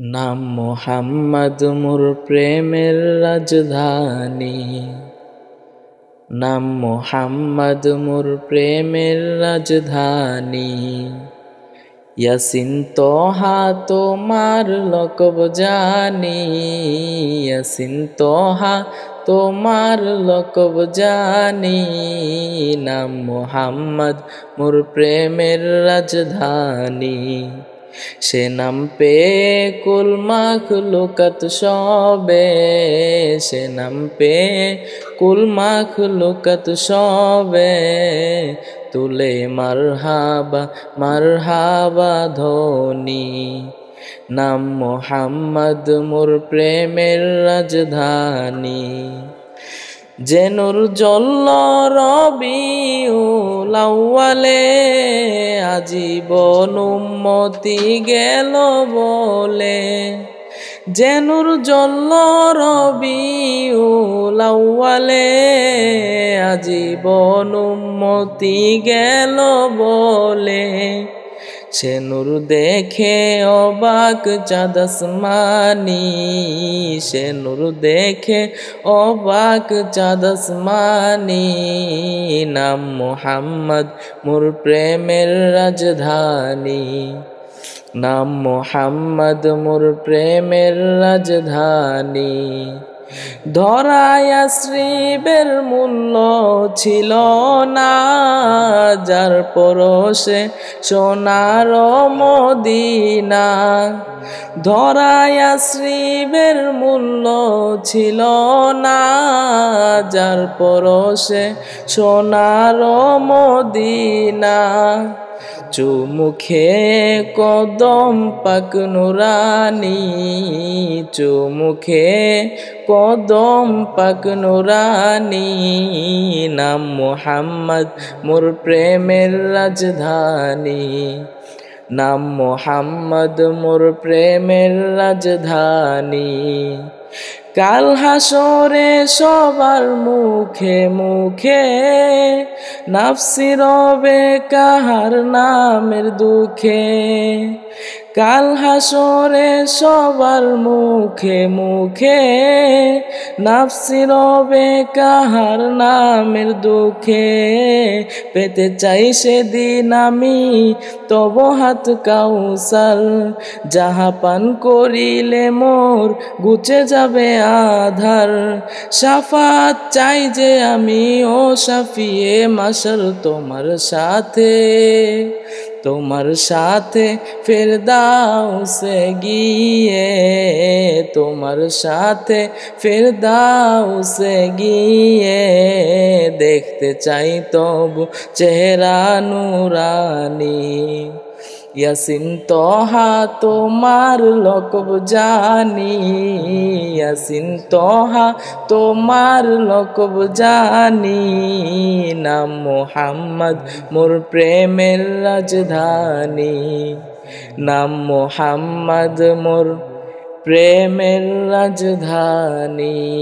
নাম মোহাম্মদ মোর প্রেমের রাজধানী। নাম মোহাম্মদ মোর প্রেমের রাজধানী। ইয়াসিন তোহা তোমার লকব জানি। ইয়াসিন তোহা তোমার লকব জানি। নাম মোহাম্মদ মোর প্রেমের রাজধানী। সে নাম পে কুল মাখলুকাত সবে। সে নাম পে কুল মাখলুকাত সবে। তুলে মারহাবা মারহাবা ধ্বনি। নাম মোহাম্মদ মোর প্রেমের রাজধানী। যে নূর জ্বলল রবিউল আউয়ালে, আজীবন উম্মতি গেল বলে। যে নূর জ্বলল রবিউল আউয়ালে, আজীবন উম্মতি গেল বলে। সে নূর দেখে অবাক চাঁদ আসমানি। সে নূর দেখে অবাক চাঁদ আসমানি। নাম মোহাম্মদ মোর প্রেমের রাজধানী। নাম মোহাম্মদ মোর প্রেমের রাজধানী। ধরায় শ্রীবের মূল্য ছিল না, যার পরশে সোনার মদিনা। ধরায় শ্রীবের মূল্য ছিল না, যার পরশে সোনার মদিনা। চুমুখে কদম পাক নুরানি। চুমুখে কদম পাক নুরানি। নাম মোহাম্মদ মোর প্রেমের রাজধানী। নাম মোহাম্মদ মোর প্রেমের রাজধানী। কাল হাসরে সবার মুখে মুখে, নাফসি রবে কাহার নামের দুঃখে। কাল হাসরে সবার মুখে মুখে, নাফসি রবে কাহার নামের দুঃখে। পেতে চাই সেদিন আমি তব হাত কাউসার, যাহা পান করিলে মোর ঘুচে যাবে আধার। শাফাত চাই যে আমি ও শাফিয়ে মাশার তোমার সাথে। তোমার সাথে ফেরদাউসে গিয়ে। তোমার সাথে ফেরদাউসে গিয়ে, দেখতে চাই তবু চেহারা নুরানি। ইয়াসিন তোহা তোমার লকব জানি। ইয়াসিন তোহা তোমার লকব জানি। নাম মোহাম্মদ মোর প্রেমের রাজধানী। নাম মোহাম্মদ মোর প্রেমের রাজধানী।